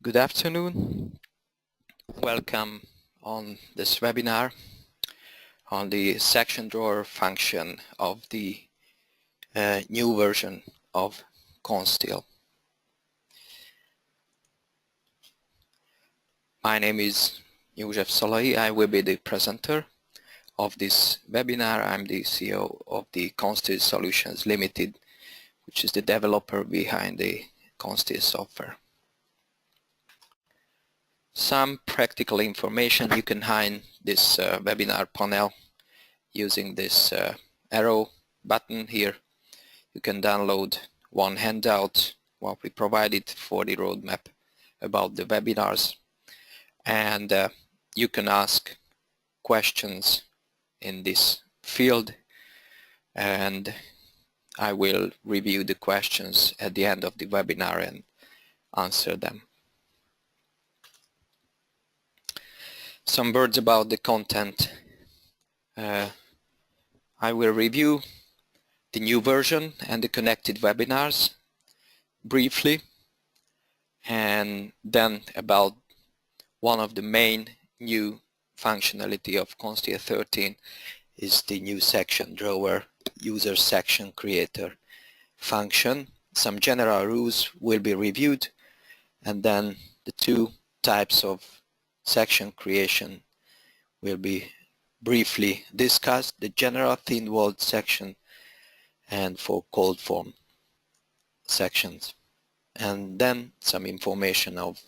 Good afternoon. Welcome on this webinar on the section drawer function of the new version of ConSteel. My name is József Szalai. I will be the presenter of this webinar. I'm the CEO of the ConSteel Solutions Limited, which is the developer behind the ConSteel software. Some practical information: you can find this webinar panel using this arrow button here. You can download one handout what we provided for the roadmap about the webinars, and you can ask questions in this field, and I will review the questions at the end of the webinar and answer them. Some words about the content. I will review the new version and the connected webinars briefly, and then about one of the main new functionality of ConSteel 13 is the new section drawer user section creator function. Some general rules will be reviewed, and then the two types of section creation will be briefly discussed: the general thin-walled section and for cold form sections, and then some information of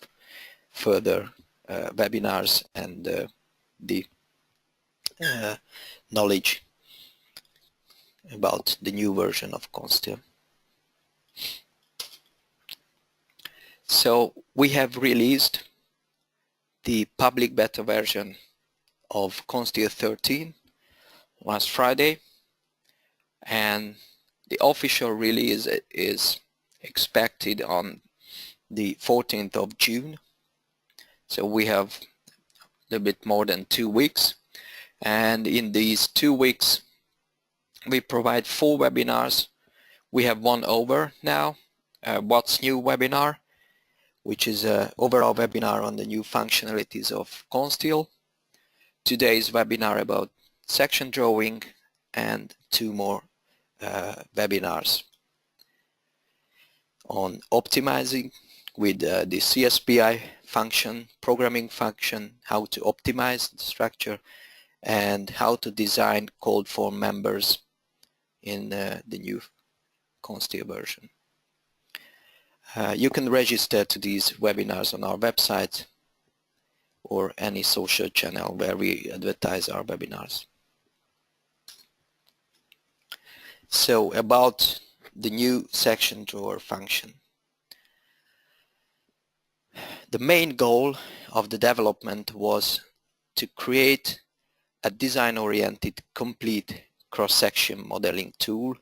further webinars and the knowledge about the new version of ConSteel. So we have released the public beta version of ConSteel 13 last Friday, and the official release is expected on the 14th of June. So we have a little bit more than 2 weeks, and in these 2 weeks we provide 4 webinars. We have one over now, What's New webinar, which is an overall webinar on the new functionalities of ConSteel. Today's webinar about section drawing, and 2 more webinars on optimizing with the CSPI function, programming function, how to optimize the structure, and how to design cold form members in the new ConSteel version. You can register to these webinars on our website or any social channel where we advertise our webinars. So about the new section drawer function. The main goal of the development was to create a design-oriented, complete cross-section modeling tool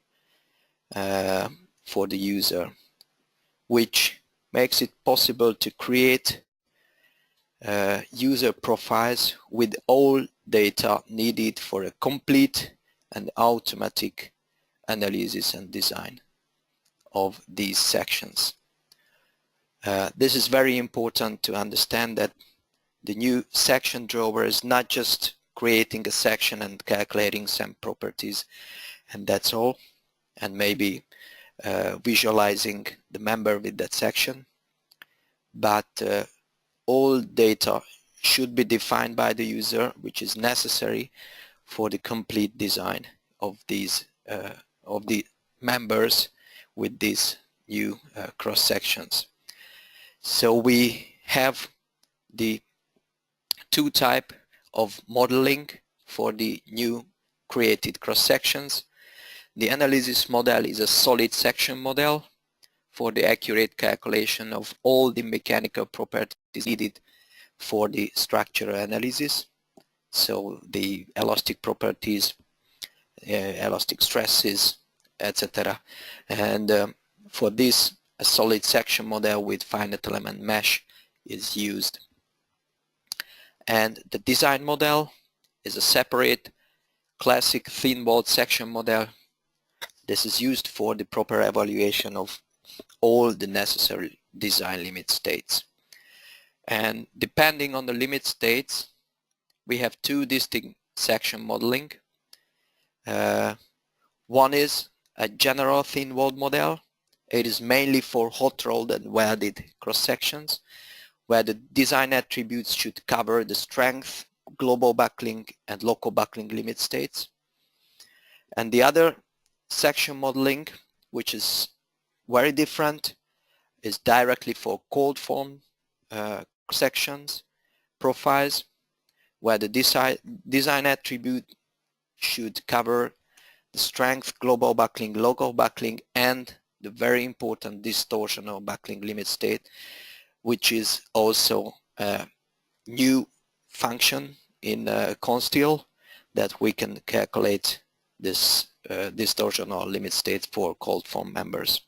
for the user, which makes it possible to create user profiles with all data needed for a complete and automatic analysis and design of these sections. This is very important to understand, that the new section drawer is not just creating a section and calculating some properties and that's all, and maybe visualizing the member with that section, but all data should be defined by the user, which is necessary for the complete design of these of the members with these new cross sections. So we have the 2 types of modeling for the new created cross sections. The analysis model is a solid section model for the accurate calculation of all the mechanical properties needed for the structural analysis. So the elastic properties, elastic stresses, etc. And for this, a solid section model with finite element mesh is used. And the design model is a separate classic thin-walled section model. This is used for the proper evaluation of all the necessary design limit states. And depending on the limit states, we have two distinct section modeling. One is a general thin-walled model. It is mainly for hot-rolled and welded cross-sections, where the design attributes should cover the strength, global buckling, and local buckling limit states. And the other section modeling, which is very different, is directly for cold form sections profiles, where the design attribute should cover the strength, global buckling, local buckling, and the very important distortional buckling limit state, which is also a new function in ConSteel that we can calculate this distortional limit state for cold form members.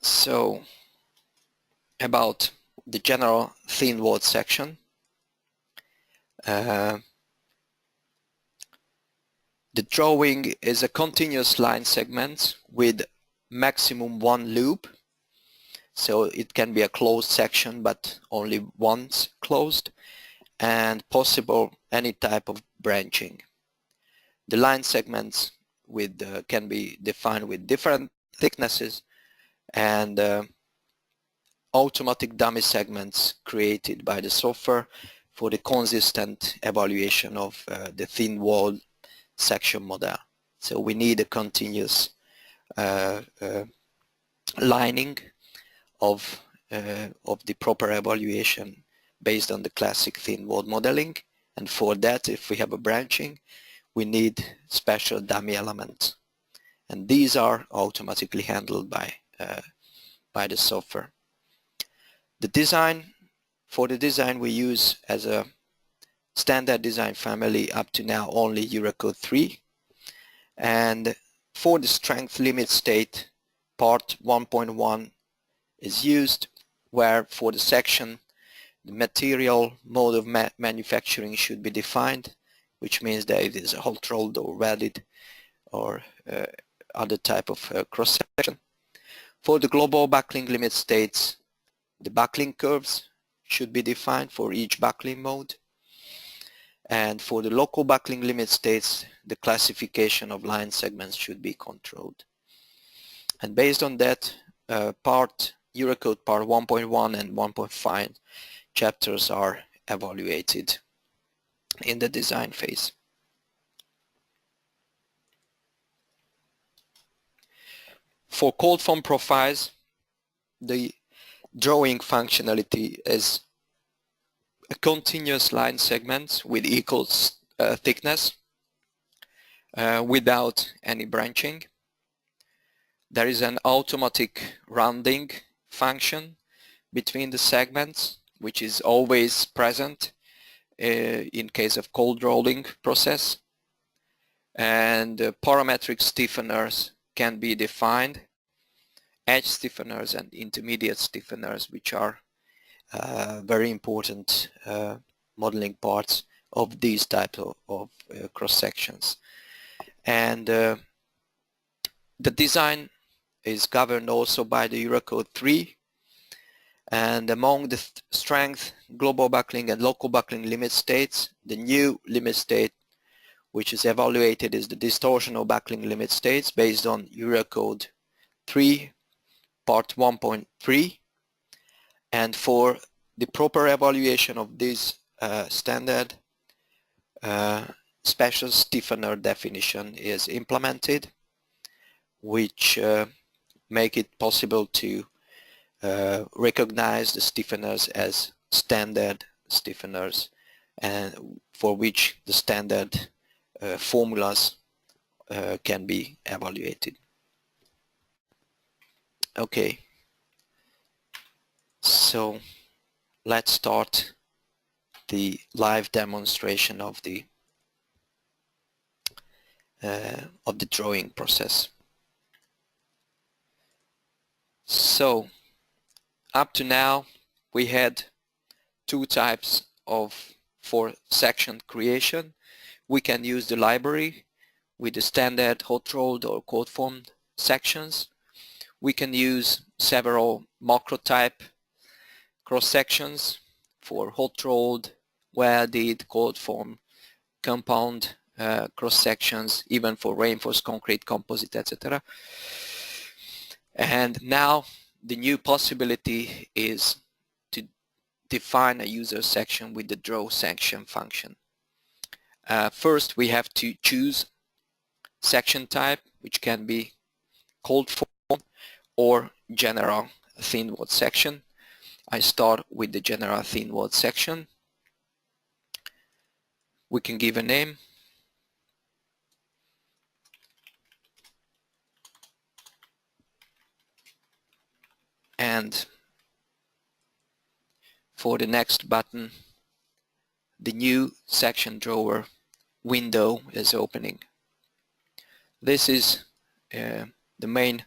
So about the general thin-walled section, the drawing is a continuous line segment with maximum one loop, so it can be a closed section but only once closed, and possible any type of branching. The line segments with can be defined with different thicknesses, and automatic dummy segments created by the software for the consistent evaluation of the thin-walled section model. So we need a continuous lining of the proper evaluation based on the classic thin-walled modeling, and for that, if we have a branching, we need special dummy elements, and these are automatically handled by the software. For the design we use as a standard design family up to now only Eurocode 3, and for the strength limit state part 1.1 is used, where for the section the material mode of manufacturing should be defined, which means that it is a hot rolled or welded or other type of cross section. For the global buckling limit states, the buckling curves should be defined for each buckling mode, and for the local buckling limit states, the classification of line segments should be controlled. And based on that, Eurocode part 1.1 and 1.5 chapters are evaluated in the design phase. For cold form profiles, the drawing functionality is a continuous line segment with equal thickness without any branching. There is an automatic rounding function between the segments, which is always present in case of cold rolling process, and parametric stiffeners can be defined, edge stiffeners and intermediate stiffeners, which are very important modeling parts of these types of cross sections. And the design is governed also by the Eurocode 3, and among the strength, global buckling and local buckling limit states, the new limit state which is evaluated is the distortional buckling limit states based on Eurocode 3 part 1.3, and for the proper evaluation of this standard, special stiffener definition is implemented, which make it possible to recognize the stiffeners as standard stiffeners, and for which the standard formulas can be evaluated. Okay, so let's start the live demonstration of the drawing process. So up to now we had two types for section creation. We can use the library with the standard hot rolled or cold formed sections, we can use several macro type cross sections for hot rolled, welded, cold form, compound cross sections, even for reinforced concrete, composite, etc. And now the new possibility is to define a user section with the draw section function. First we have to choose section type, which can be cold form or general thin wall section. I start with the general thin wall section. We can give a name. And for the next button, the new section drawer window is opening. This is the main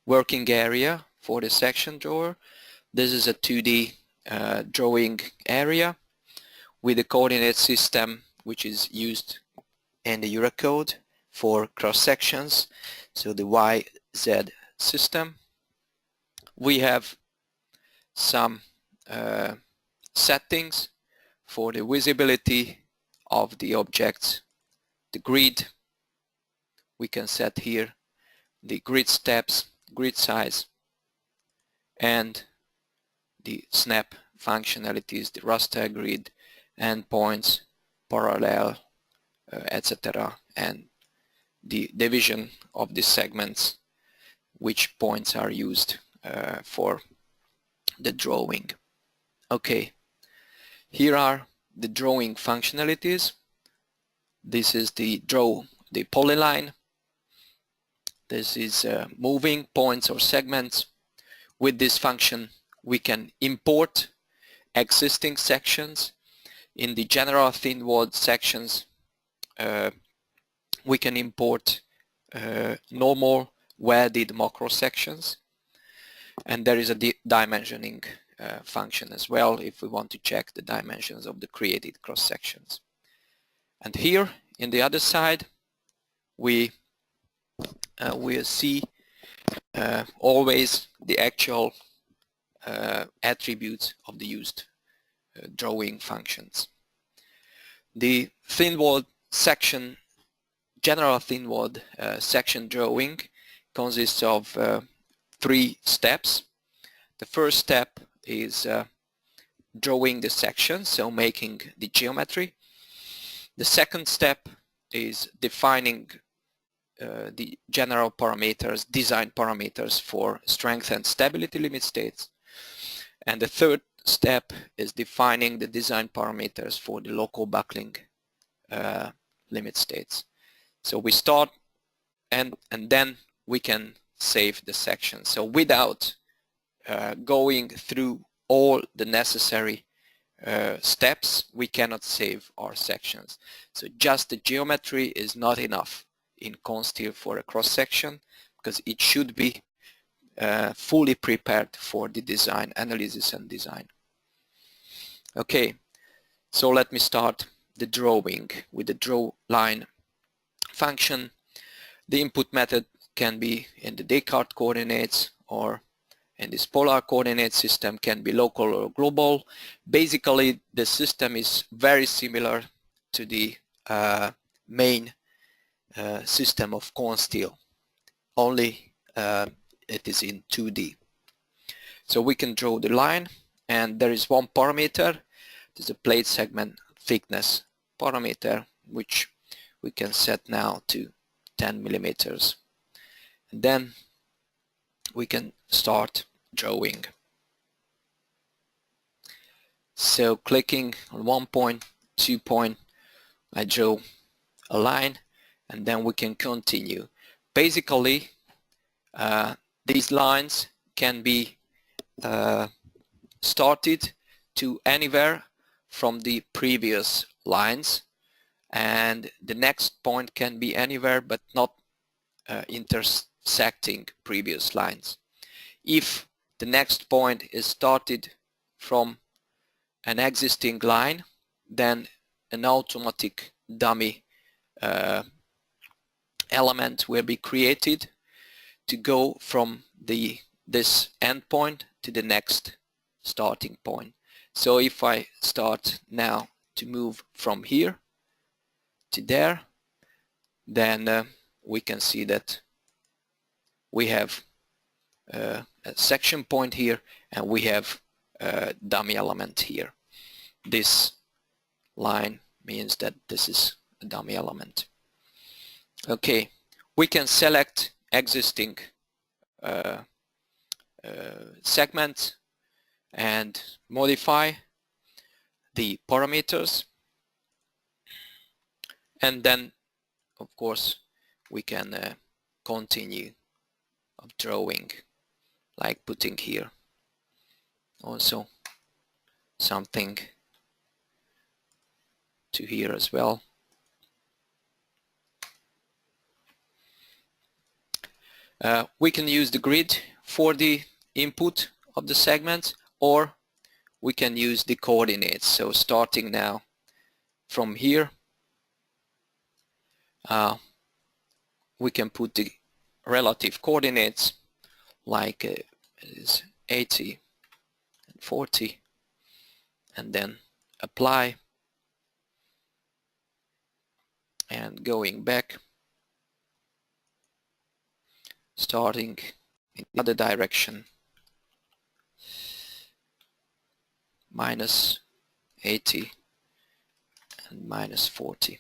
working area for the section drawer. This is a 2D drawing area with a coordinate system which is used in the Eurocode for cross sections, so the YZ system. We have some settings for the visibility of the objects, the grid. We can set here the grid steps, grid size, and the snap functionalities, the raster grid, endpoints, parallel, etc., and the division of the segments, which points are used for the drawing. Okay, here are the drawing functionalities. This is the draw the polyline. This is moving points or segments. With this function we can import existing sections. In the general thin walled sections we can import normal welded macro sections, and there is a dimensioning function as well if we want to check the dimensions of the created cross sections. And here in the other side we will see always the actual attributes of the used drawing functions. The thin walled section, general thin walled section drawing consists of 3 steps. The first step is drawing the section, so making the geometry. The second step is defining the general parameters, design parameters for strength and stability limit states. And the third step is defining the design parameters for the local buckling limit states. So we start and then we can save the section. So without going through all the necessary steps, we cannot save our sections. So just the geometry is not enough in ConSteel for a cross section, because it should be fully prepared for the design, analysis and design. Okay, so let me start the drawing with the draw line function. The input method can be in the Descartes coordinates or in this polar coordinate system, can be local or global. Basically the system is very similar to the main system of ConSteel, only it is in 2D. So we can draw the line, and there is one parameter. There's a plate segment thickness parameter, which we can set now to 10 millimeters. And then we can start drawing. So clicking on 1 point, 2 point, I draw a line, and then we can continue. Basically these lines can be started to anywhere from the previous lines, and the next point can be anywhere but not intersecting previous lines. If the next point is started from an existing line, then an automatic dummy element will be created to go from this endpoint to the next starting point. So if I start now to move from here to there, then we can see that we have a section point here, and we have a dummy element here. This line means that this is a dummy element. Okay, we can select existing segment and modify the parameters, and then of course we can continue of drawing, like putting here also something to here as well. We can use the grid for the input of the segment, or we can use the coordinates. So starting now from here, we can put the relative coordinates, like is 80 and 40, and then apply, and going back, starting in the other direction, minus 80 and minus 40.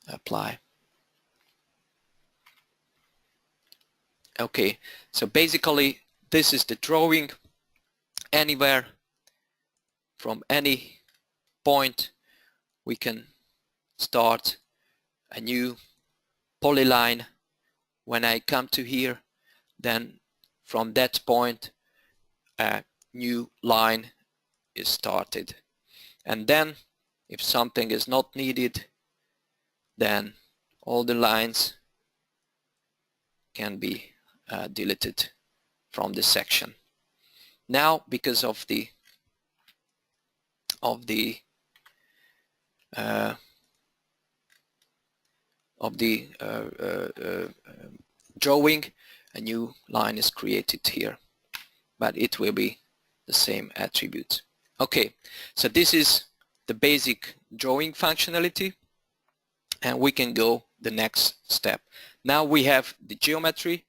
Apply. Okay, so basically this is the drawing. Anywhere from any point we can start a new polyline. When I come to here, then from that point a new line is started, and then if something is not needed, then all the lines can be deleted from the section. Now, because of the drawing, a new line is created here, but it will be the same attribute. Okay, so this is the basic drawing functionality, and we can go the next step. Now we have the geometry.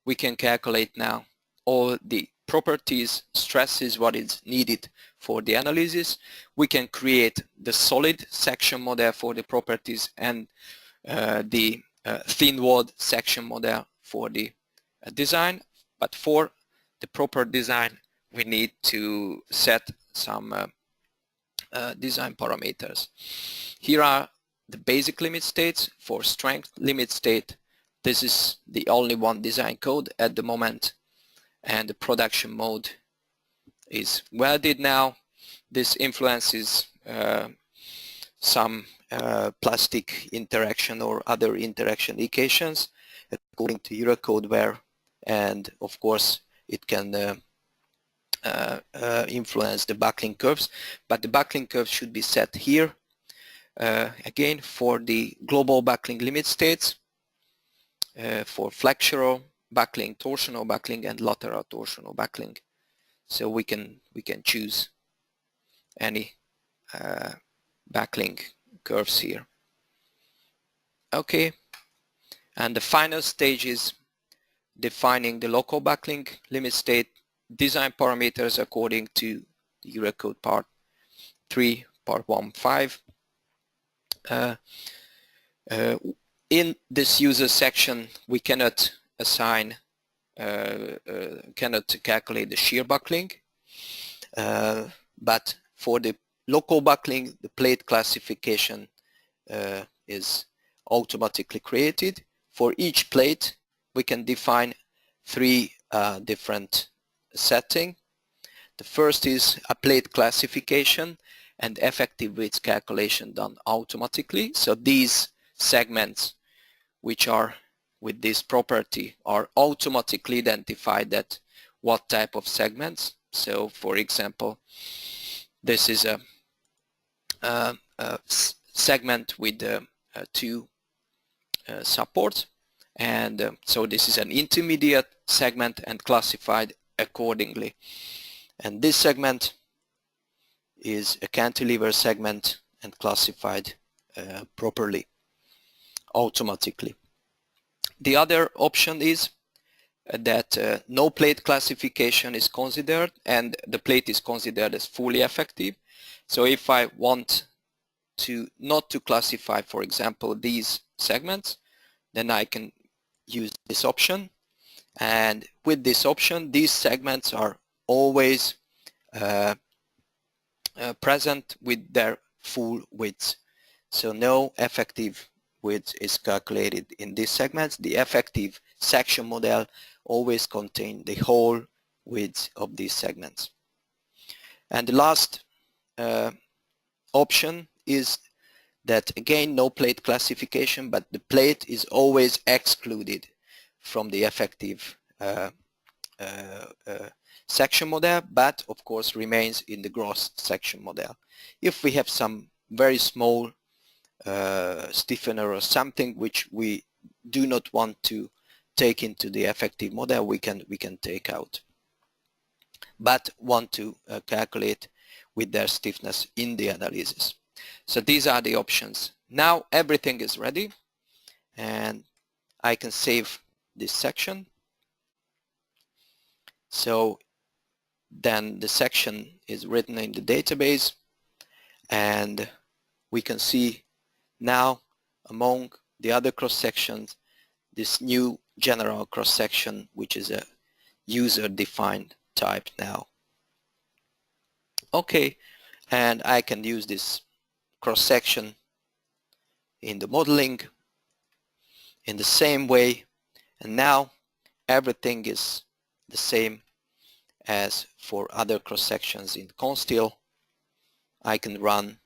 We can calculate now all the properties, stresses, what is needed for the analysis. We can create the solid section model for the properties, and the thin walled section model for the design. But for the proper design, we need to set some design parameters. Here are the basic limit states. For strength limit state, this is the only one design code at the moment, and the production mode is welded now. This influences some plastic interaction or other interaction equations according to Eurocode where, and of course it can influence the buckling curves, but the buckling curve should be set here. Again, for the global buckling limit states, for flexural buckling, torsional buckling, and lateral torsional buckling. So we can choose any buckling curves here. Okay, and the final stage is defining the local buckling limit state design parameters according to the Eurocode part 3, part 1.5. In this user section, we cannot assign, cannot calculate the shear buckling, but for the local buckling, the plate classification is automatically created. For each plate, we can define 3 different settings. The first is a plate classification and effective width calculation done automatically. So these segments which are with this property are automatically identified that what type of segments. So for example, this is a segment with 2 supports, and so this is an intermediate segment and classified accordingly. And this segment is a cantilever segment and classified properly, automatically. The other option is that no plate classification is considered, and the plate is considered as fully effective. So if I want to not to classify, for example, these segments, then I can use this option, and with this option these segments are always present with their full width. So no effective width is calculated in these segments. The effective section model always contains the whole width of these segments. And the last option is that, again, no plate classification, but the plate is always excluded from the effective section model, but of course remains in the gross section model. If we have some very small stiffener or something which we do not want to take into the effective model, we can take out, but want to calculate with their stiffness in the analysis. So these are the options. Now everything is ready, and I can save this section. So then the section is written in the database, and we can see now among the other cross sections this new general cross section, which is a user defined type now. Okay, and I can use this cross section in the modeling in the same way, and now everything is the same as for other cross sections in ConSteel. I can run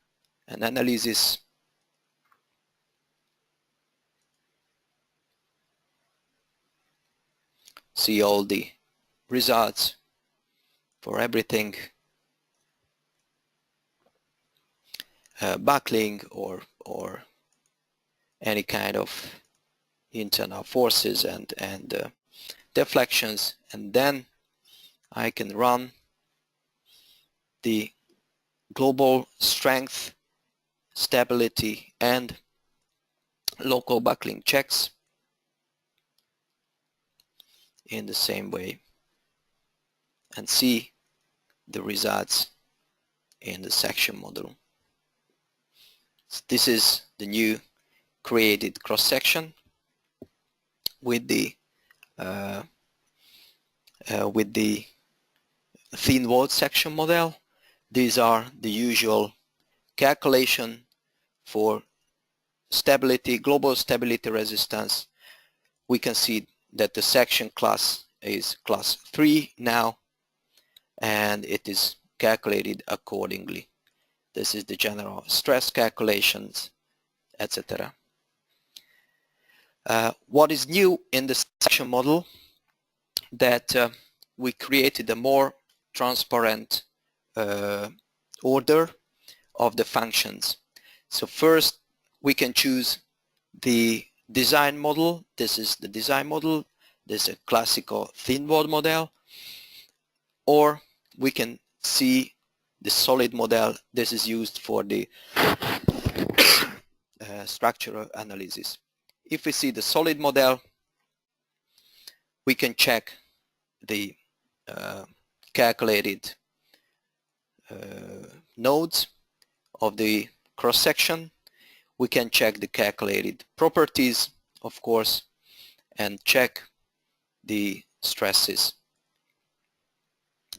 an analysis, see all the results for everything, buckling or any kind of internal forces and deflections, and then I can run the global strength, stability and local buckling checks in the same way and see the results in the section model. This is the new created cross section with the thin wall section model. These are the usual calculation for stability, global stability resistance. We can see that the section class is class 3 now, and it is calculated accordingly. This is the general stress calculations, etc. What is new in the section model, that we created a more transparent order of the functions. So first we can choose the design model. This is the design model. This is a classical thin wall model. Or we can see the solid model. This is used for the structural analysis. If we see the solid model, we can check the calculated nodes of the cross section. We can check the calculated properties, of course, and check the stresses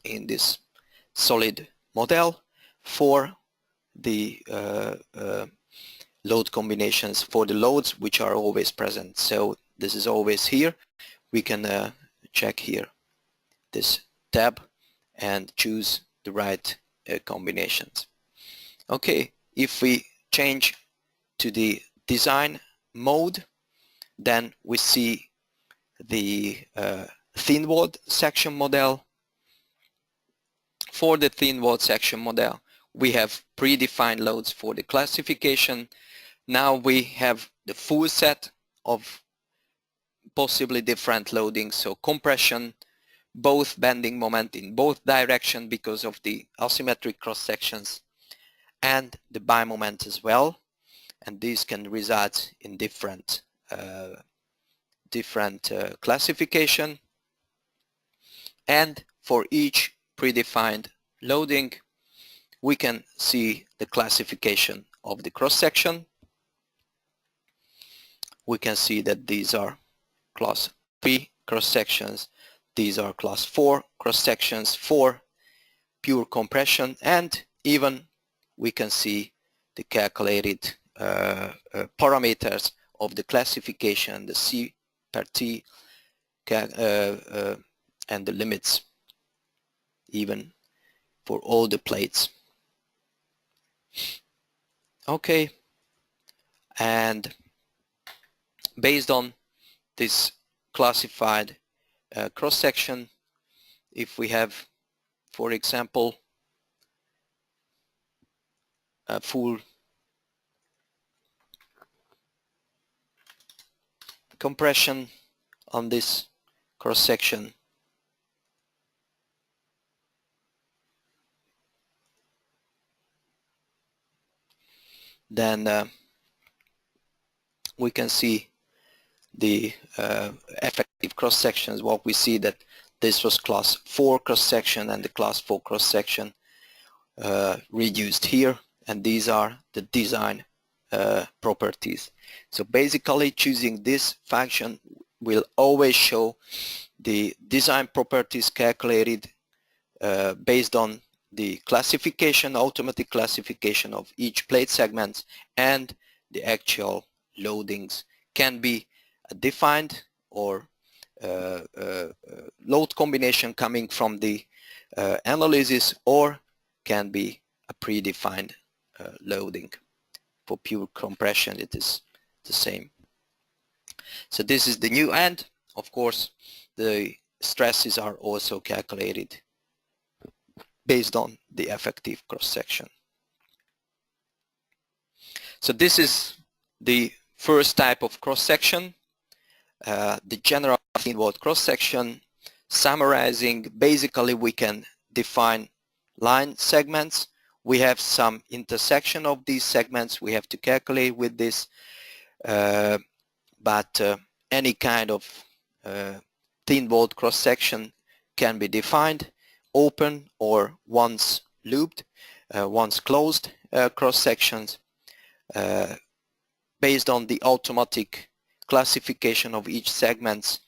in this solid model for the load combinations, for the loads which are always present. So this is always here. We can check here this tab and choose the right combinations. Okay, if we change to the design mode, then we see the thin wall section model. For the thin wall section model, we have predefined loads for the classification. Now we have the full set of possibly different loadings, so compression, both bending moment in both direction because of the asymmetric cross sections, and the bi moment as well, and these can result in different classification. And for each predefined loading we can see the classification of the cross section. We can see that these are class 3 cross sections, these are class 4 cross sections for pure compression, and even we can see the calculated parameters of the classification, the C per T and the limits even for all the plates. Okay, and based on this classified cross-section, if we have, for example, a full compression on this cross-section, then we can see the effective cross sections. What we see that this was class 4 cross section and the class 4 cross section reduced here, and these are the design properties. So basically choosing this function will always show the design properties calculated based on the classification, automatic classification of each plate segment, and the actual loadings can be defined or load combination coming from the analysis, or can be a predefined loading. For pure compression it is the same. So this is the new end. Of course the stresses are also calculated based on the effective cross section. So this is the first type of cross section, the general 15-volt cross section. Summarizing, basically we can define line segments. We have some intersection of these segments we have to calculate with this, but any kind of 15-volt cross section can be defined, open or once looped, once closed cross sections, based on the automatic classification of each segments.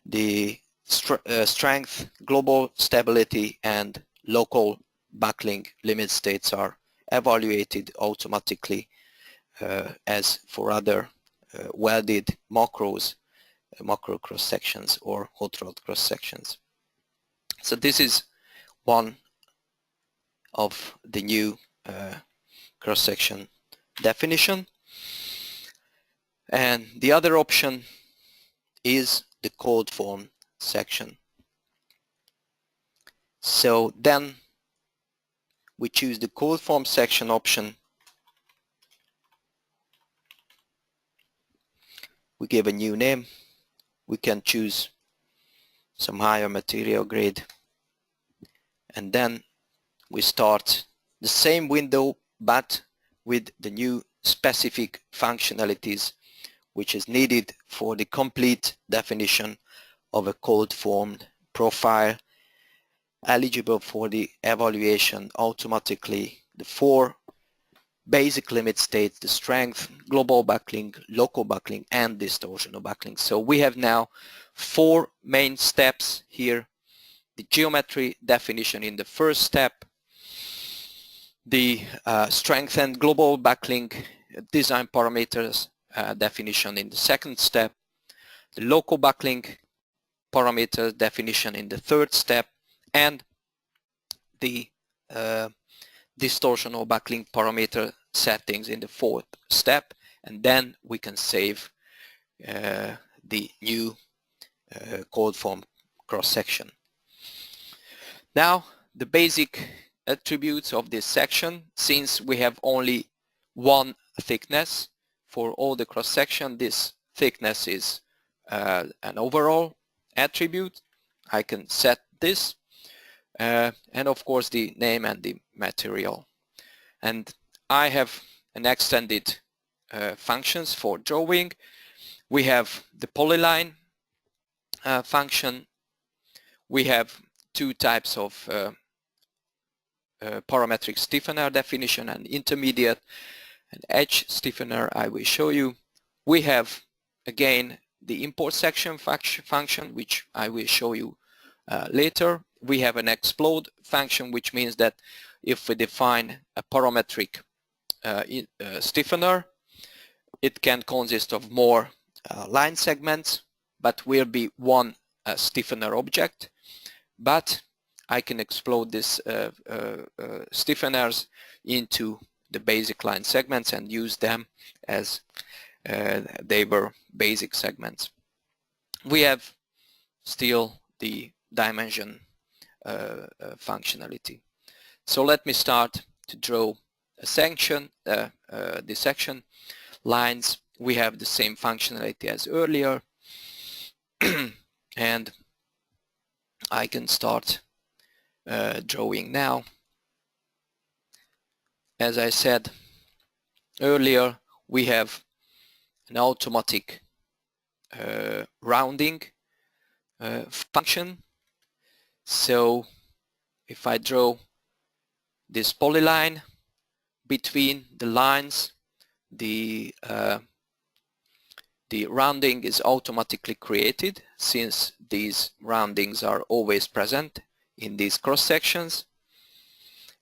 The strength, global stability, and local buckling limit states are evaluated automatically as for other welded macro cross sections or hot rod cross sections. So this is one of the new cross section definition, and the other option is the cold form section. So then we choose the cold form section option. We give a new name. We can choose some higher material grade, and then we start the same window but with the new specific functionalities which is needed for the complete definition of a cold formed profile, eligible for the evaluation automatically, the 4 basic limit states: the strength, global buckling, local buckling, and distortional buckling. So we have now 4 main steps here: the geometry definition in the first step, the strength and global buckling design parameters definition in the second step, the local buckling parameter definition in the third step, and the distortional buckling parameter settings in the fourth step. And then we can save the new cold form cross section. Now the basic attributes of this section, since we have only one thickness for all the cross section, this thickness is an overall attribute. I can set this and of course the name and the material. And I have an extended functions for drawing. We have the polyline function. We have two types of parametric stiffener definition, and intermediate and edge stiffener I will show you. We have again the import section function, which I will show you later. We have an explode function, which means that if we define a parametric stiffener, it can consist of more line segments, but will be one stiffener object. But I can explode this stiffeners into the basic line segments and use them as they were basic segments. We have still the dimension functionality. So let me start to draw a section, the section lines. We have the same functionality as earlier and I can start drawing now. As I said earlier, we have an automatic rounding function. So if I draw this polyline between the lines, the rounding is automatically created, since these roundings are always present in these cross sections.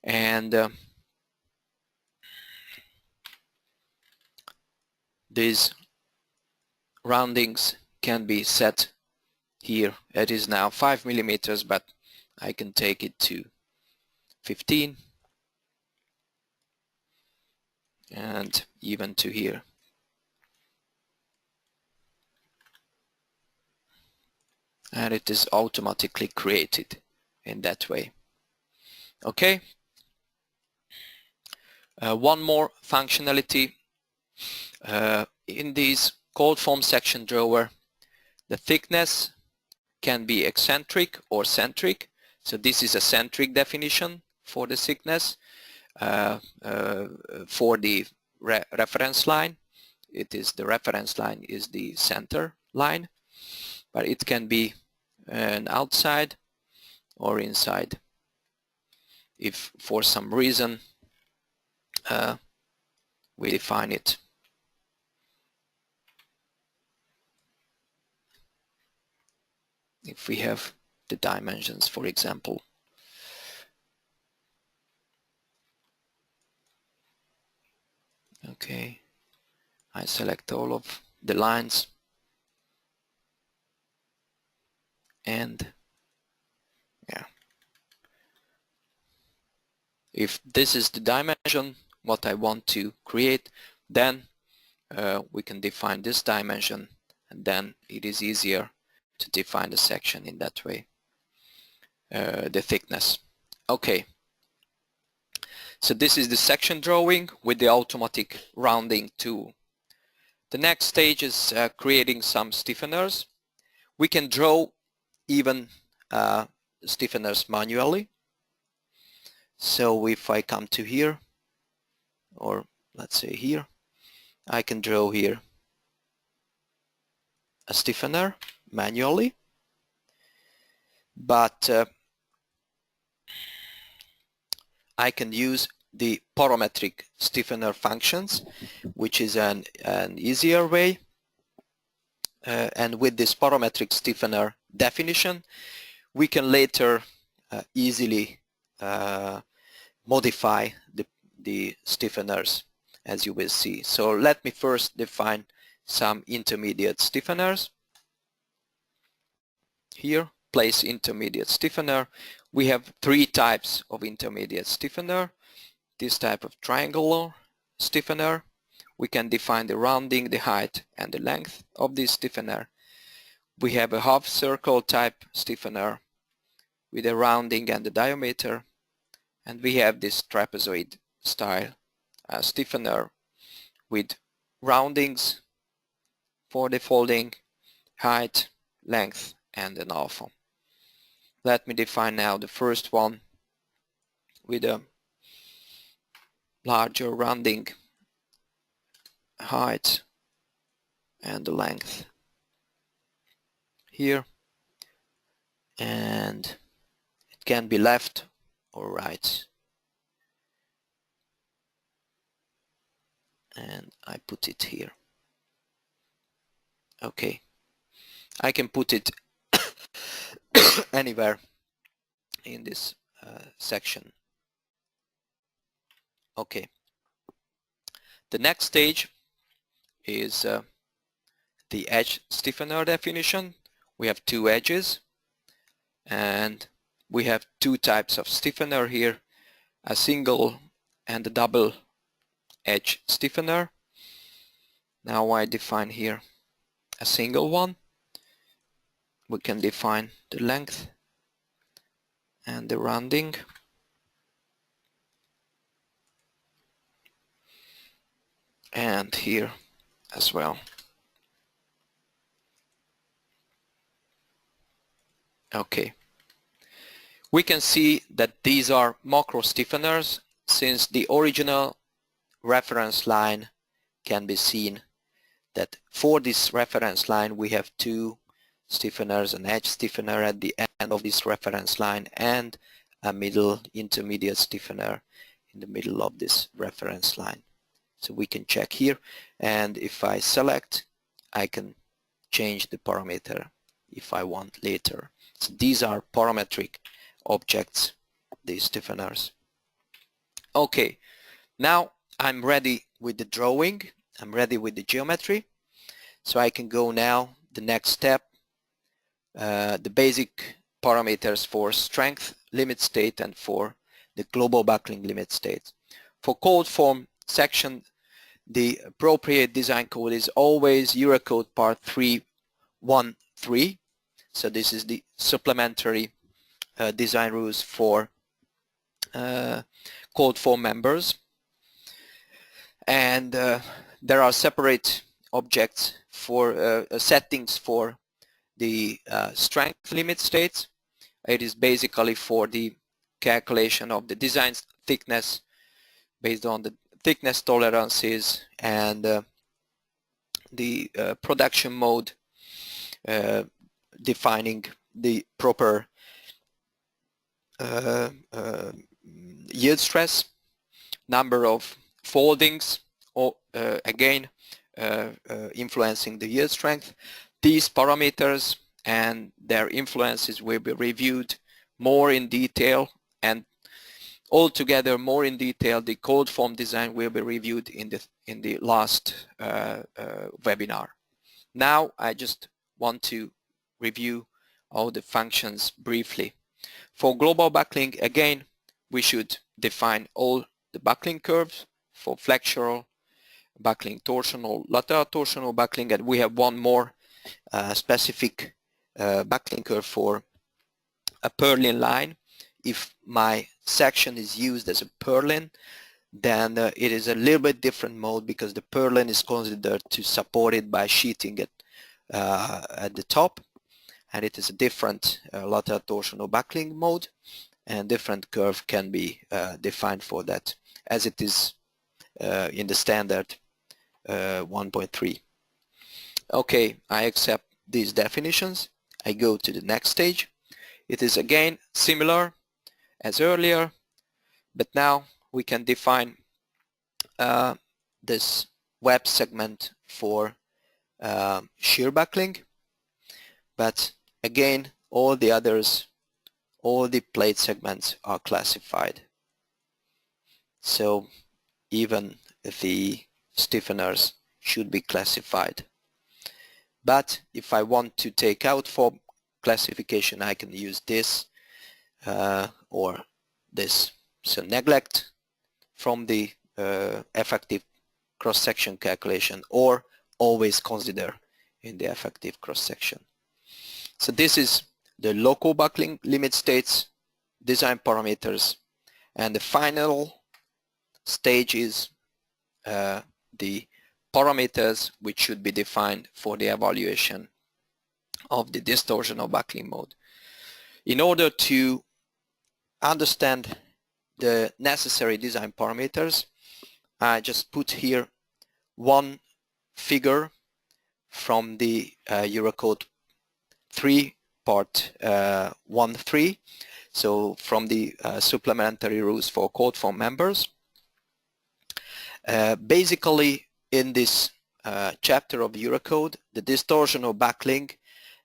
And these roundings can be set here. It is now 5 millimeters, but I can take it to 15 and even to here. And it is automatically created in that way. Okay. One more functionality in this cold form section drawer. The thickness can be eccentric or centric. So this is a centric definition for the thickness. For the reference line, it is the reference line is the center line, but it can be an outside or inside if for some reason we define it. If we have the dimensions, for example. Okay, I select all of the lines and yeah, if this is the dimension what I want to create, then we can define this dimension, and then it is easier to define the section in that way, the thickness. Okay, so this is the section drawing with the automatic rounding tool. The next stage is creating some stiffeners. We can draw even stiffeners manually. So if I come to here, or let's say here, I can draw here a stiffener manually, but I can use the parametric stiffener functions, which is an easier way, and with this parametric stiffener definition we can later easily modify the stiffeners, as you will see. So let me first define some intermediate stiffeners. Here, place intermediate stiffener. We have three types of intermediate stiffener. This type of triangular stiffener, we can define the rounding, the height and the length of this stiffener. We have a half circle type stiffener with a rounding and the diameter, and we have this trapezoid style stiffener with roundings for the folding height, length, and an alpha. Let me define now the first one with a larger rounding height and the length here, and it can be left or right, and I put it here. Okay, I can put it anywhere in this section. Okay, the next stage is the edge stiffener definition. We have two edges, and we have two types of stiffener here, a single and a double edge stiffener. Now I define here a single one. We can define the length and the rounding. And here as well. Okay. We can see that these are macro stiffeners, since the original reference line can be seen that for this reference line we have two stiffeners, an edge stiffener at the end of this reference line and a middle intermediate stiffener in the middle of this reference line. So we can check here, and if I select, I can change the parameter if I want later. So these are parametric objects, these stiffeners. Okay, now I'm ready with the drawing, I'm ready with the geometry, so I can go now the next step, the basic parameters for strength limit state and for the global buckling limit state. For code form section, the appropriate design code is always Eurocode part 313. So this is the supplementary design rules for code form members. And there are separate objects for settings for the strength limit states. It is basically for the calculation of the design thickness based on the thickness tolerances and the production mode, defining the proper yield stress, number of foldings, or again influencing the yield strength. These parameters and their influences will be reviewed more in detail, and altogether more in detail the code form design will be reviewed in the last webinar. Now I just want to review all the functions briefly. For global buckling, again, we should define all the buckling curves for flexural buckling, torsional, lateral torsional buckling, and we have one more specific buckling curve for a purlin line. If my section is used as a purlin, then it is a little bit different mode, because the purlin is considered to support it by sheeting it at the top, and it is a different lateral torsional buckling mode, and different curve can be defined for that, as it is in the standard 1.3. Okay, I accept these definitions. I go to the next stage. It is again similar as earlier, but now we can define this web segment for shear buckling, but again all the others, all the plate segments are classified, so even the stiffeners should be classified. But if I want to take out for classification, I can use this or this. So neglect from the effective cross-section calculation, or always consider in the effective cross-section. So this is the local buckling limit states, design parameters, and the final stage is the parameters which should be defined for the evaluation of the distortion or buckling mode. In order to understand the necessary design parameters, I just put here one figure from the Eurocode 3 part 1.3, so from the supplementary rules for code form members. Basically, in this chapter of Eurocode, the distortion or buckling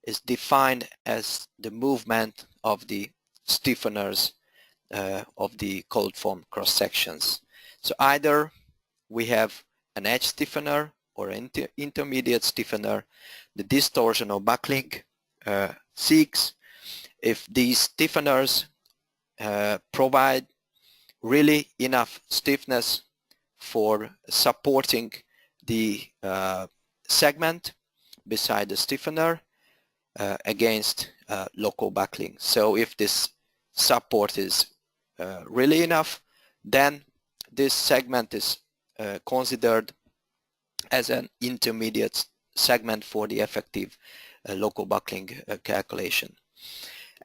is defined as the movement of the stiffeners of the cold form cross sections. So either we have an edge stiffener or an intermediate stiffener. The distortion or buckling seeks if these stiffeners provide really enough stiffness for supporting the segment beside the stiffener against local buckling. So if this support is really enough, then this segment is considered as an intermediate segment for the effective local buckling calculation.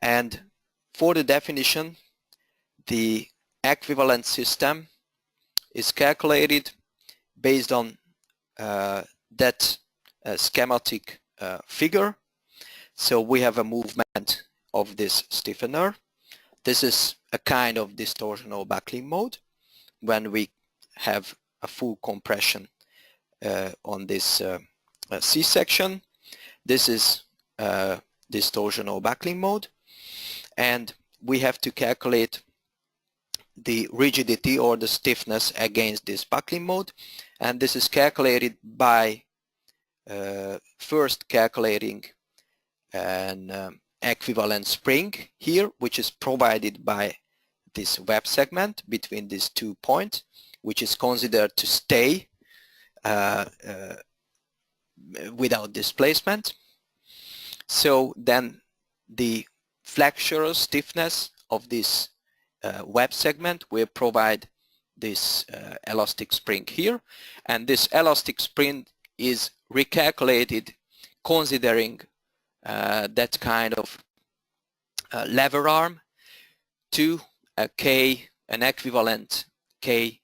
And for the definition, the equivalent system is calculated based on that schematic figure. So we have a movement of this stiffener. This is a kind of distortion or buckling mode when we have a full compression on this C-section. This is distortion or buckling mode, and we have to calculate the rigidity or the stiffness against this buckling mode, and this is calculated by first calculating an equivalent spring here, which is provided by this web segment between these 2 points, which is considered to stay without displacement. So then the flexural stiffness of this web segment will provide this elastic spring here, and this elastic spring is recalculated considering that kind of lever arm to an equivalent K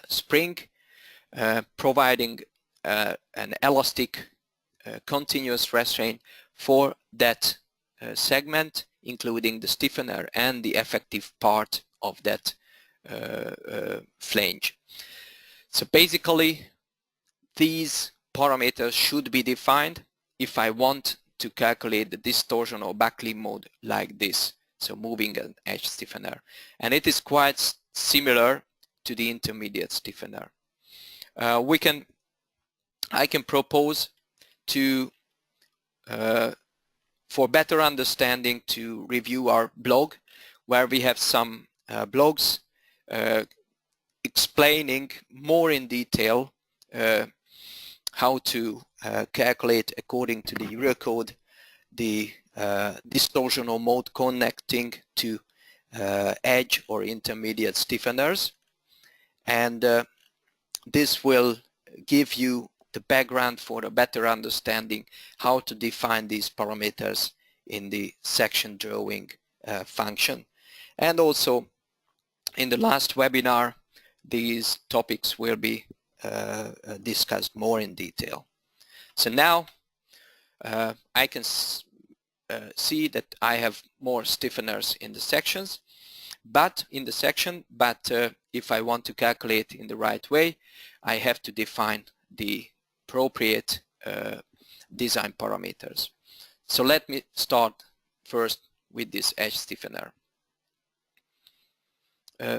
spring, providing an elastic continuous restraint for that segment, including the stiffener and the effective part of that flange. So basically, these parameters should be defined if I want to calculate the distortion or buckling mode like this, so moving an edge stiffener. And it is quite similar to the intermediate stiffener. I can propose to for better understanding, to review our blog, where we have some blogs explaining more in detail how to calculate according to the Eurocode the distortional mode connecting to edge or intermediate stiffeners, and this will give you the background for a better understanding how to define these parameters in the section drawing function. And also in the last webinar, these topics will be discussed more in detail. So now I can see that I have more stiffeners in the sections, but if I want to calculate in the right way, I have to define the appropriate design parameters. So let me start first with this edge stiffener.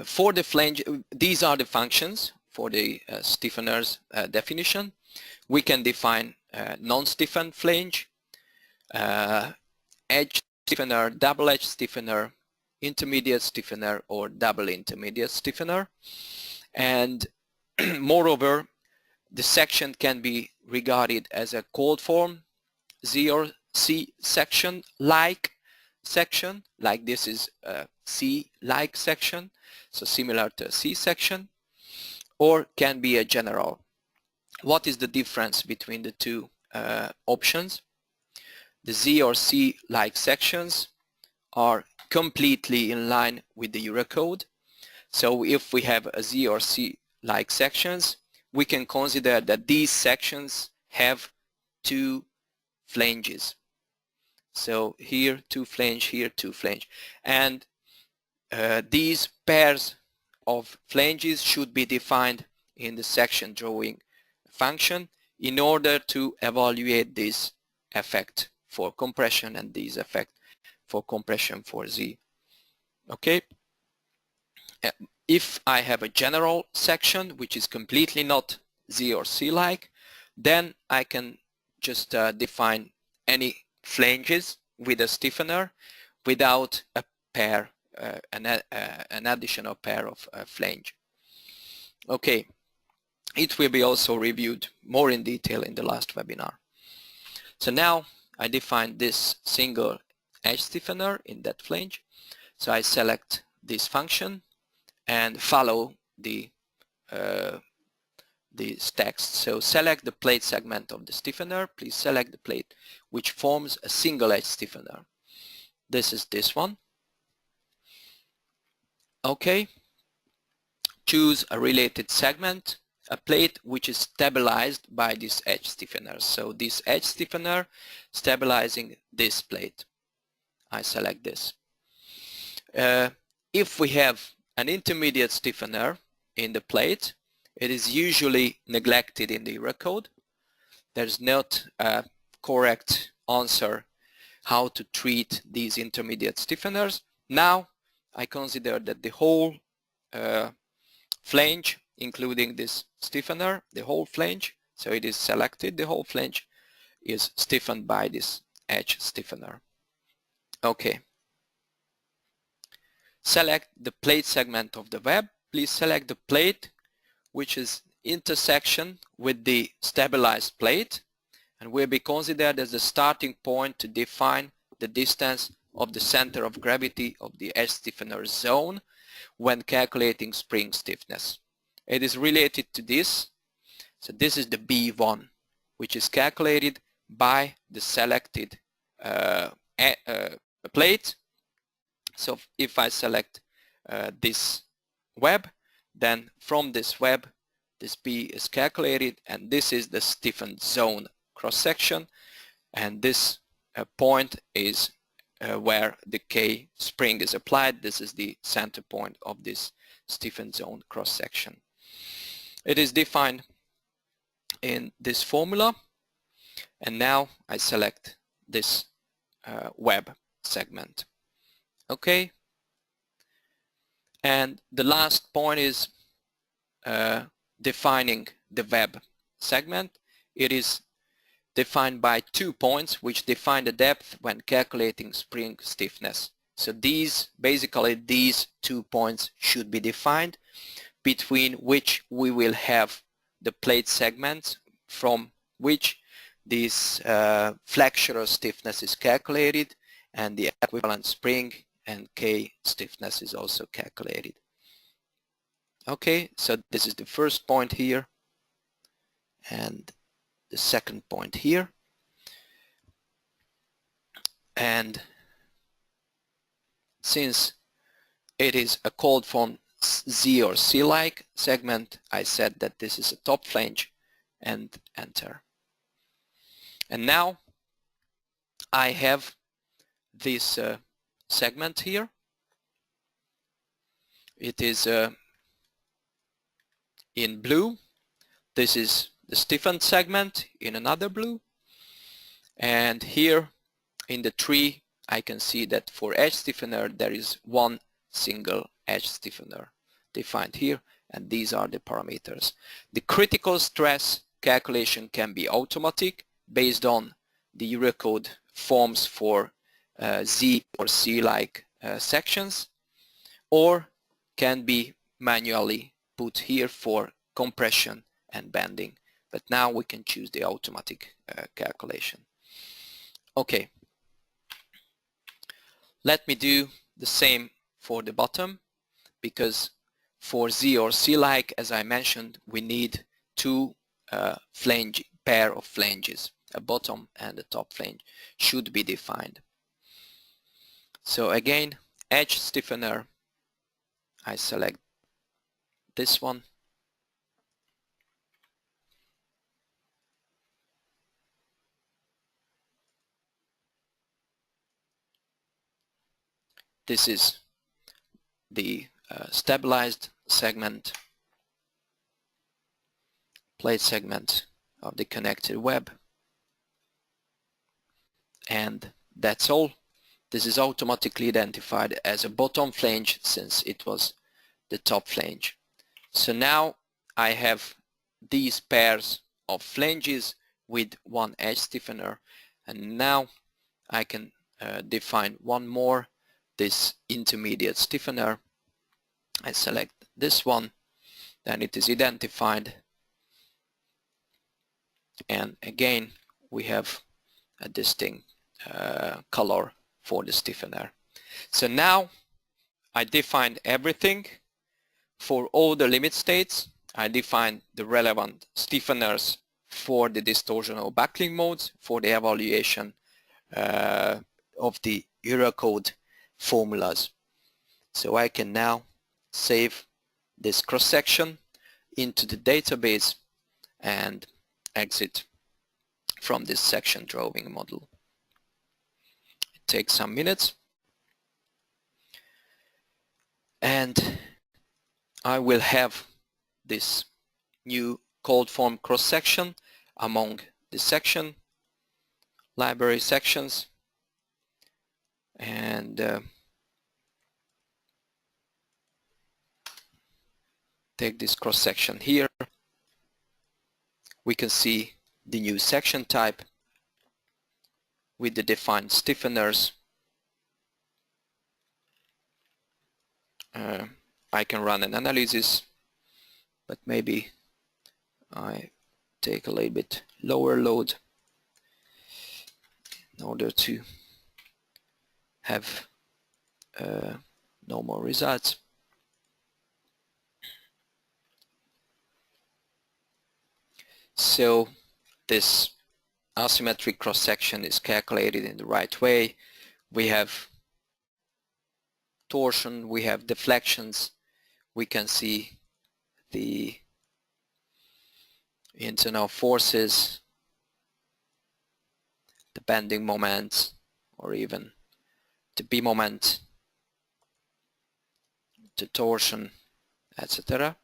For the flange, these are the functions for the stiffeners definition. We can define non-stiffened flange, edge stiffener, double edge stiffener, intermediate stiffener, or double intermediate stiffener. And moreover, the section can be regarded as a cold form Z or C section, like this is a C-like section, so similar to a C section, or can be a general. What is the difference between the two options? the Z or C-like sections are completely in line with the Eurocode. So if we have a Z or C-like sections, we can consider that these sections have two flanges. So here two flange, here two flange, and these pairs of flanges should be defined in the section drawing function in order to evaluate this effect for compression and this effect for compression for Z. Okay. If I have a general section which is completely not Z or C-like, then I can just define any flanges with a stiffener without a pair, an additional pair of flange. Okay, it will be also reviewed more in detail in the last webinar. So now I define this single edge stiffener in that flange. So I select this function and follow the text. So select the plate segment of the stiffener. Please select the plate which forms a single edge stiffener. This is this one. Okay. Choose a related segment, a plate which is stabilized by this edge stiffener. So this edge stiffener stabilizing this plate. I select this. If we have an intermediate stiffener in the plate, it is usually neglected in the Eurocode. There's not a correct answer how to treat these intermediate stiffeners. Now I consider that the whole flange, including this stiffener, the whole flange, so it is selected, the whole flange is stiffened by this edge stiffener. Okay. Select the plate segment of the web. Please select the plate which is intersection with the stabilized plate and will be considered as the starting point to define the distance of the center of gravity of the edge stiffener zone when calculating spring stiffness. It is related to this. So this is the B1, which is calculated by the selected plate. So if I select this web, then from this web this B is calculated, and this is the stiffened zone cross section, and this point is where the K spring is applied. This is the center point of this stiffened zone cross section. It is defined in this formula, and now I select this web segment. Okay, and the last point is defining the web segment. It is defined by 2 points which define the depth when calculating spring stiffness. So basically these 2 points should be defined, between which we will have the plate segments from which this flexural stiffness is calculated, and the equivalent spring and K stiffness is also calculated. Okay, so this is the first point here and the second point here. And since it is a cold form Z or C-like segment, I said that this is a top flange and enter. And now I have this segment here. It is in blue. This is the stiffened segment in another blue, and here in the tree I can see that for edge stiffener there is one single edge stiffener defined here, and these are the parameters. The critical stress calculation can be automatic based on the Eurocode forms for Z or C-like sections, or can be manually put here for compression and bending. But now we can choose the automatic calculation. Okay, let me do the same for the bottom, because for Z or C-like, as I mentioned, we need two pair of flanges. a bottom and a top flange should be defined. So again, edge stiffener, I select this one. This is the stabilized segment, plate segment of the connected web, and that's all. This is automatically identified as a bottom flange since it was the top flange. So now I have these pairs of flanges with one edge stiffener, and now I can define one more, this intermediate stiffener. I select this one, then it is identified, and again we have a distinct color for the stiffener. So now I defined everything for all the limit states. I defined the relevant stiffeners for the distortional backlink modes for the evaluation of the Eurocode formulas. So I can now save this cross-section into the database and exit from this section drawing model. It takes some minutes, and I will have this new cold form cross-section among the section library sections, and take this cross-section here. We can see the new section type with the defined stiffeners. I can run an analysis, but maybe I take a little bit lower load in order to have no more results. So this asymmetric cross-section is calculated in the right way. We have torsion, we have deflections, we can see the internal forces, the bending moments, or even the B moment, the torsion, etc.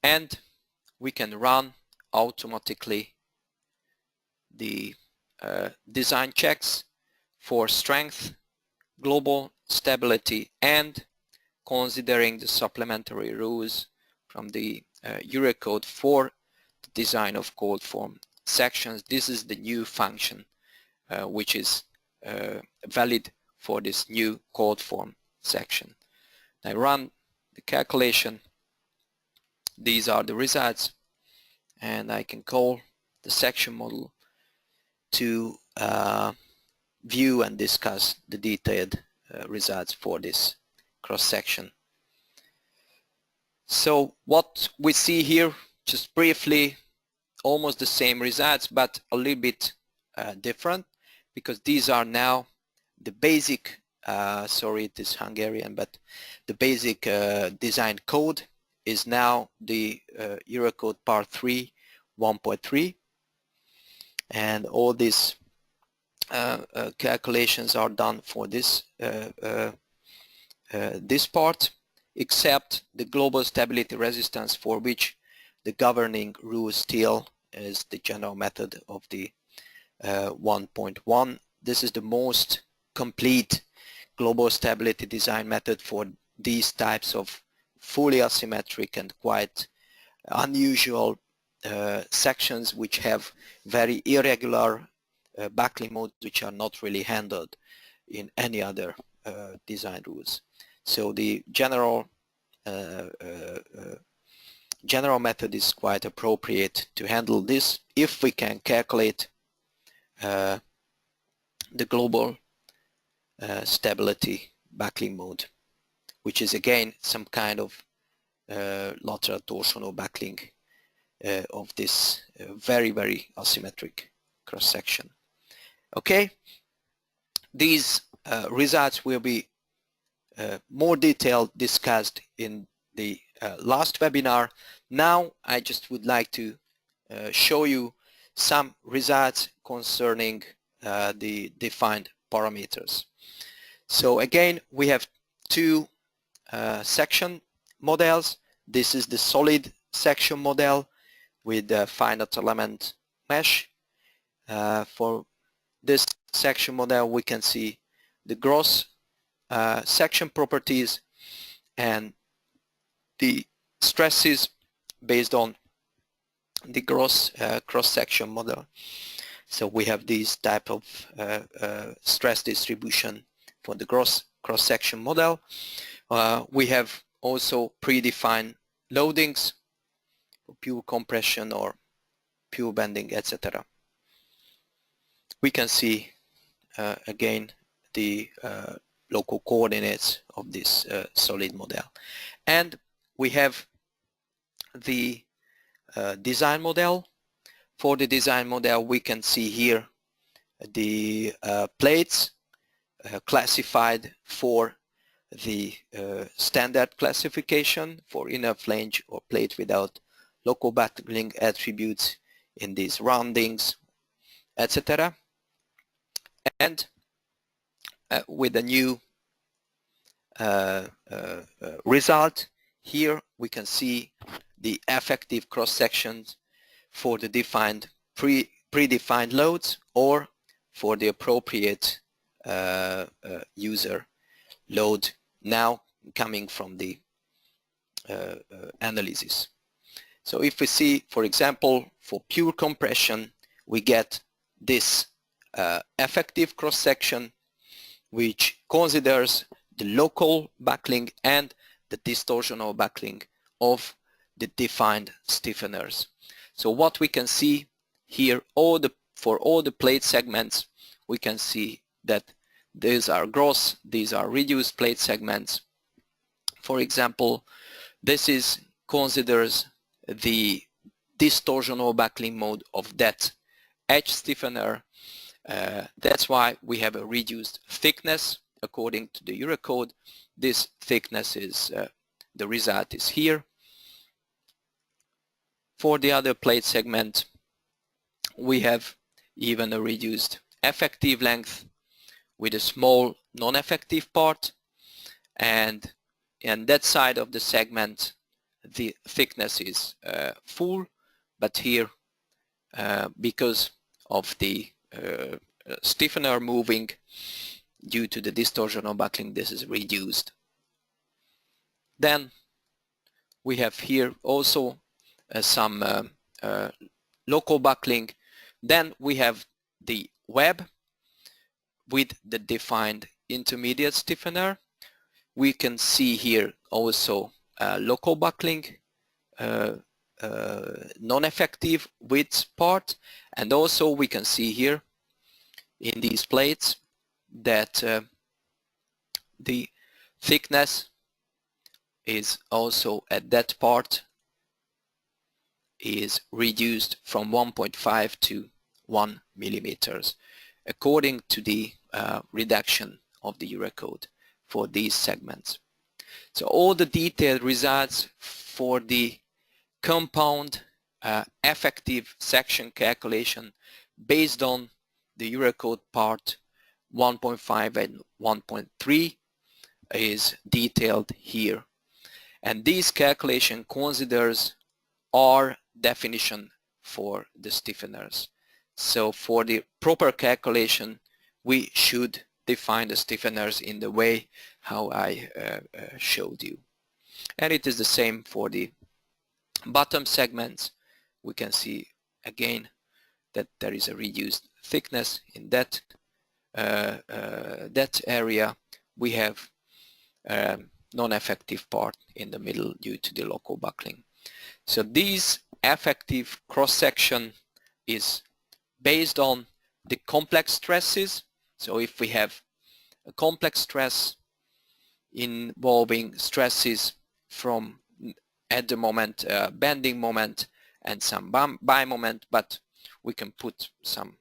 And we can run automatically the design checks for strength, global stability, and considering the supplementary rules from the Eurocode for the design of cold form sections. This is the new function which is valid for this new cold form section. I run the calculation. These are the results, and I can call the section model to view and discuss the detailed results for this cross-section. So what we see here, just briefly, almost the same results, but a little bit different, because these are now the basic, sorry it is Hungarian, but the basic design code is now the Eurocode Part 3 1.3, and all these calculations are done for this this part, except the global stability resistance, for which the governing rule still is the general method of the 1.1. This is the most complete global stability design method for these types of fully asymmetric and quite unusual sections which have very irregular backlink modes which are not really handled in any other design rules. So the general method is quite appropriate to handle this if we can calculate the global stability backlink mode, which is again some kind of lateral torsional backlink of this very asymmetric cross section. Okay, these results will be more detailed discussed in the last webinar. Now I just would like to show you some results concerning the defined parameters. So again, we have two section models. This is the solid section model with the finite element mesh. For this section model, we can see the gross section properties and the stresses based on the gross cross-section model. So we have these type of stress distribution for the gross cross-section model. We have also predefined loadings for pure compression or pure bending, etc. We can see again the local coordinates of this solid model. And we have the design model. For the design model, we can see here the plates classified for the standard classification for inner flange or plate without local buckling attributes in these roundings, etc. And with a new result, here we can see the effective cross sections for the defined predefined loads or for the appropriate user load now coming from the analysis. So if we see, for example, for pure compression, we get this effective cross section which considers the local buckling and the distortional buckling of the defined stiffeners. So what we can see here, for all the plate segments, we can see that these are gross, these are reduced plate segments. For example, this considers the distortional buckling mode of that edge stiffener. That's why we have a reduced thickness according to the Eurocode. This thickness is the result is here. For the other plate segment, we have even a reduced effective length with a small non-effective part, and in that side of the segment the thickness is full, but here because of the stiffener moving due to the distortional buckling, this is reduced. Then we have here also some local buckling. Then we have the web with the defined intermediate stiffener. We can see here also local buckling, non-effective width part, and also we can see here in these plates that the thickness is also at that part is reduced from 1.5 to 1 millimeters according to the reduction of the Eurocode for these segments. So all the detailed results for the compound effective section calculation based on the Eurocode part 1.5 and 1.3 is detailed here, and this calculation considers our definition for the stiffeners. So for the proper calculation, we should define the stiffeners in the way how I showed you. And it is the same for the bottom segments. We can see again that there is a reduced thickness in that that area. We have non-effective part in the middle due to the local buckling. So this effective cross-section is based on the complex stresses. So if we have a complex stress involving stresses from at the moment bending moment and some bind moment, but we can put some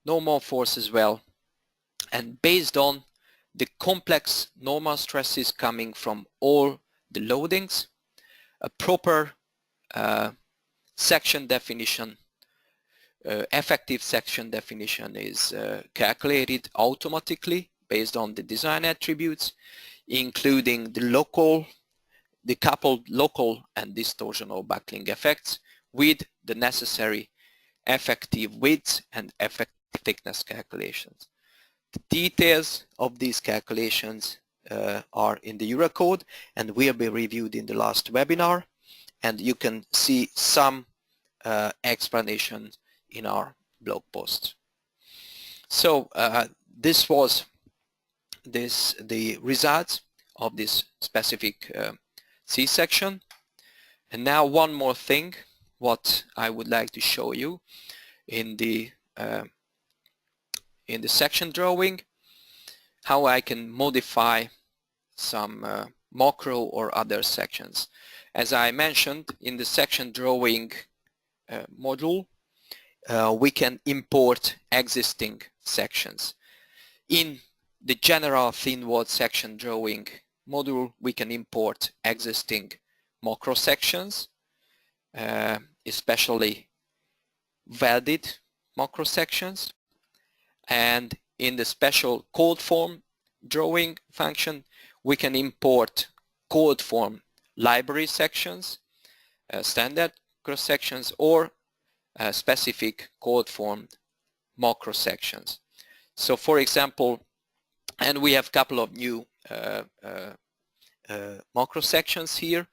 normal force as well. And based on the complex normal stresses coming from all the loadings, a proper section definition, effective section definition is calculated automatically based on the design attributes, including the coupled local and distortional buckling effects with the necessary effective width and effective thickness calculations. The details of these calculations are in the Eurocode and will be reviewed in the last webinar, and you can see some explanations in our blog post. So this was the results of this specific C-section. And now one more thing what I would like to show you in the section drawing, how I can modify some macro or other sections. As I mentioned, in the section drawing module, we can import existing sections. In the general thin wall section drawing module, we can import existing macro sections, especially welded macro sections. And in the special cold form drawing function, we can import cold form library sections, standard cross sections, or specific cold formed macro sections. So for example, and we have a couple of new macro sections here,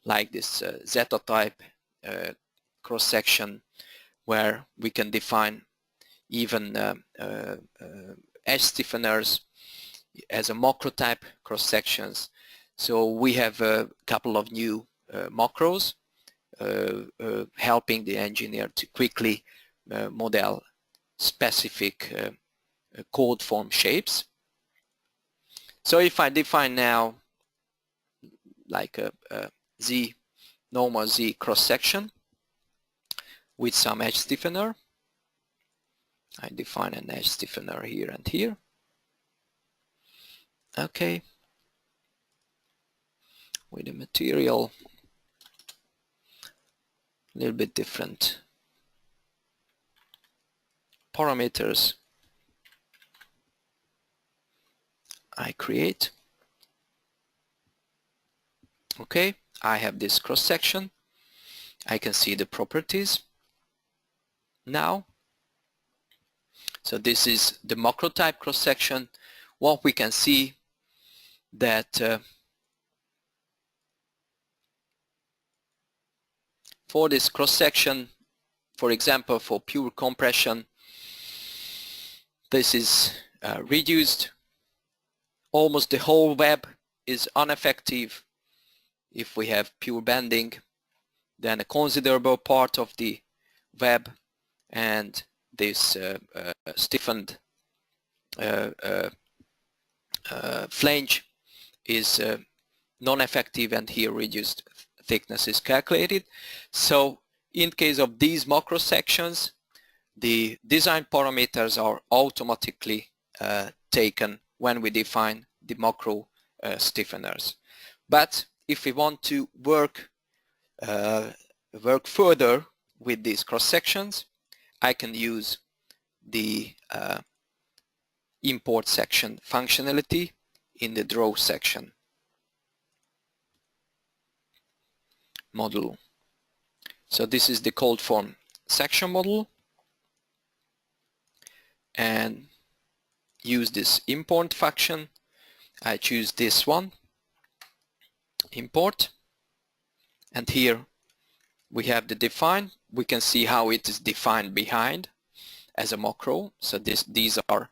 like this Zeta type cross section, where we can define even edge stiffeners as a macro type cross sections. So we have a couple of new macros helping the engineer to quickly model specific cold form shapes. So if I define now like a normal Z cross section with some edge stiffener, I define an edge stiffener here and here. Okay, with the material a little bit different parameters I create. Okay, I have this cross section. I can see the properties now. So this is the macro type cross section. What we can see that for this cross section, for example, for pure compression, this is reduced. Almost the whole web is ineffective. If we have pure bending, then a considerable part of the web and this stiffened flange is non-effective, and here reduced thickness is calculated. So in case of these macro sections, the design parameters are automatically taken when we define the macro stiffeners. But if we want to work further with these cross sections, I can use the import section functionality in the draw section module. So this is the cold form section model, and use this import function. I choose this one, import, and here we have the define. We can see how it is defined behind as a macro. So these are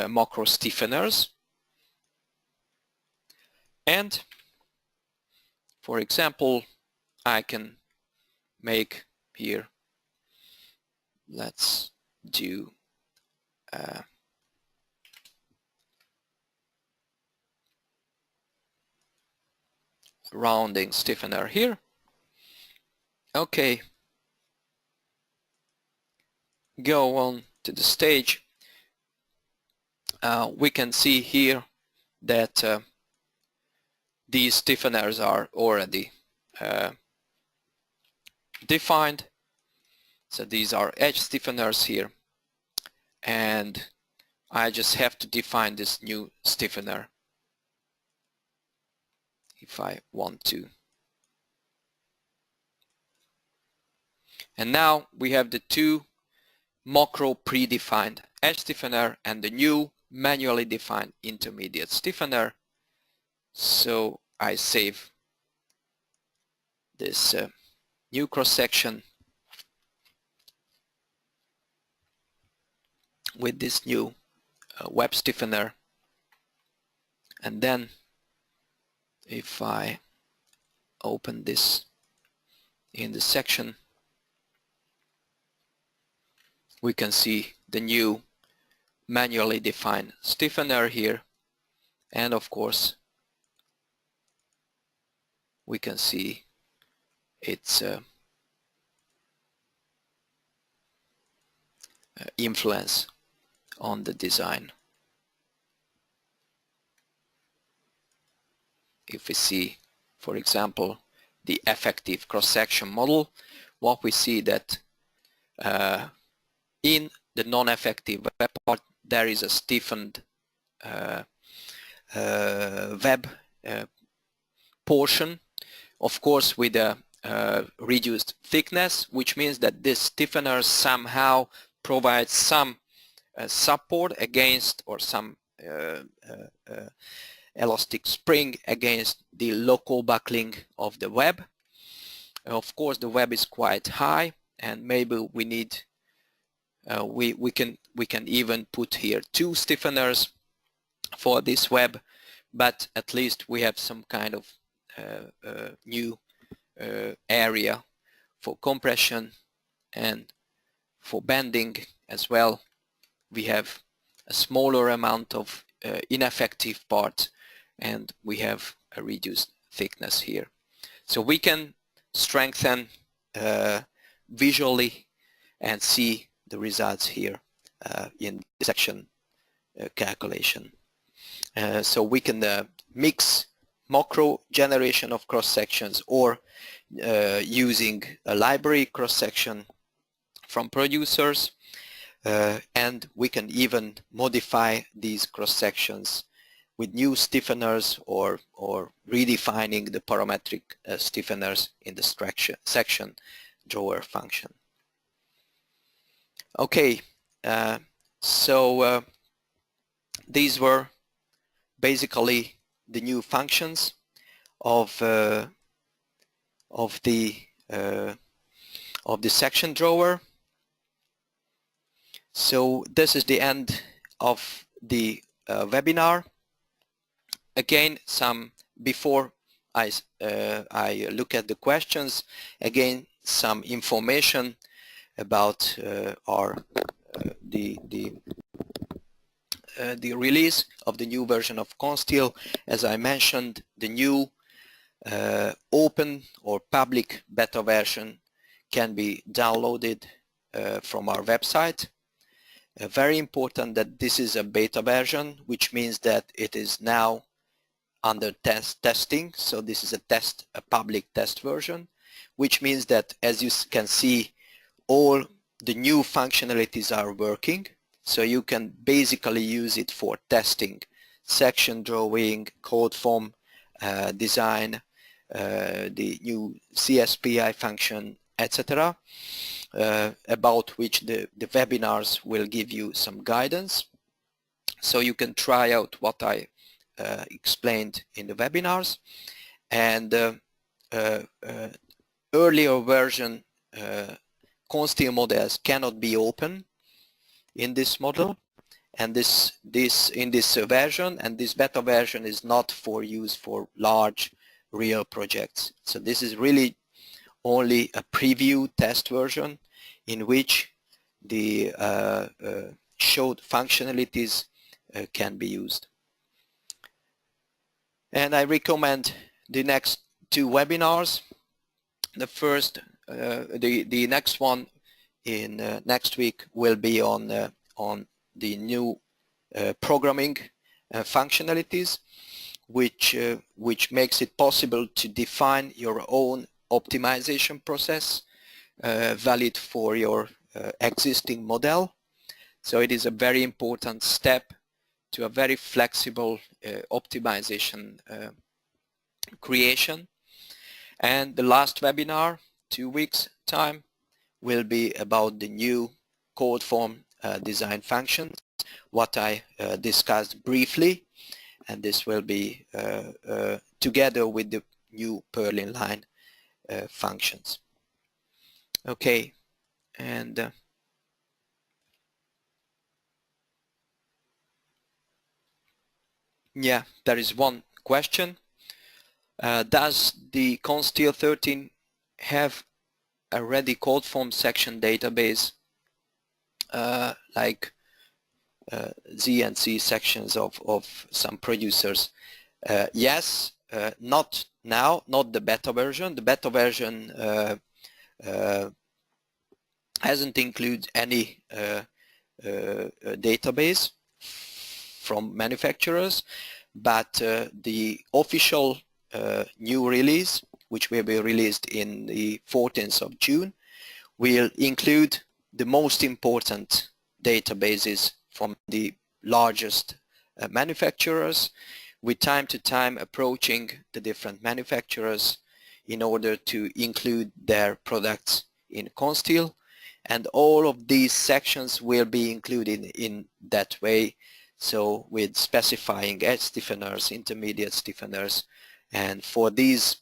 macro stiffeners, and for example, I can make here, let's do rounding stiffener here, Okay, go on to the stage. We can see here that these stiffeners are already defined. So these are edge stiffeners here, and I just have to define this new stiffener if I want to. And now we have the two macro predefined edge stiffener and the new manually defined intermediate stiffener. So I save this new cross section with this new web stiffener, and then if I open this in the section, we can see the new manually defined stiffener here, and of course we can see its influence on the design. If we see, for example, the effective cross-section model, what we see that in the non-effective web part there is a stiffened web portion, of course with a reduced thickness, which means that this stiffener somehow provides some support against, or some elastic spring against the local buckling of the web. Of course the web is quite high, and maybe we need we can even put here two stiffeners for this web, but at least we have some kind of new area for compression and for bending as well. We have a smaller amount of ineffective parts, and we have a reduced thickness here. So we can strengthen visually and see the results here in the section calculation. So we can mix macro generation of cross sections, or using a library cross section from producers, and we can even modify these cross sections with new stiffeners, or redefining the parametric stiffeners in the section drawer function. Okay, so these were basically the new functions of the section drawer. So this is the end of the webinar. Again, before I look at the questions, again some information about the release of the new version of ConSteel. As I mentioned, the new open or public beta version can be downloaded from our website. Very important that this is a beta version, which means that it is now under testing. So this is a public test version, which means that, as you can see, all the new functionalities are working. So you can basically use it for testing section drawing, code form design, the new CSPI function, etc., about which the webinars will give you some guidance. So you can try out what I explained in the webinars. And earlier version ConSteel models cannot be open in this model, and in this version, and this beta version is not for use for large real projects. So this is really only a preview test version in which the showed functionalities can be used. And I recommend the next two webinars. The first the next one in next week will be on the new programming functionalities, which makes it possible to define your own optimization process valid for your existing model. So it is a very important step to a very flexible optimization creation. And the last webinar, 2 weeks time, will be about the new code form design functions, what I discussed briefly, and this will be together with the new Perlin line functions. Okay, and yeah, there is one question. Does the ConSteel 13 have a ready code form section database like Z and C sections of some producers? Yes, not now, not the beta version. The beta version hasn't included any database from manufacturers, but the official new release, which will be released in the 14th of June, will include the most important databases from the largest manufacturers, with time to time approaching the different manufacturers in order to include their products in ConSteel, and all of these sections will be included in that way, so with specifying edge stiffeners, intermediate stiffeners, and for these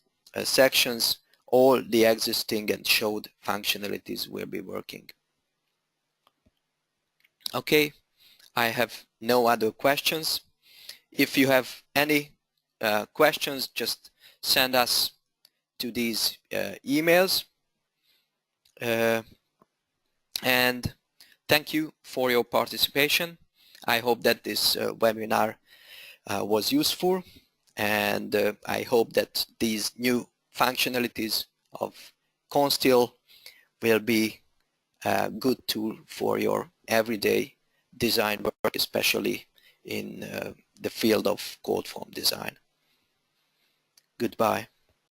sections all the existing and showed functionalities will be working. Okay, I have no other questions. If you have any questions, just send us to these emails, and thank you for your participation. I hope that this webinar was useful, and I hope that these new functionalities of ConSteel will be a good tool for your everyday design work, especially in the field of code form design. Goodbye.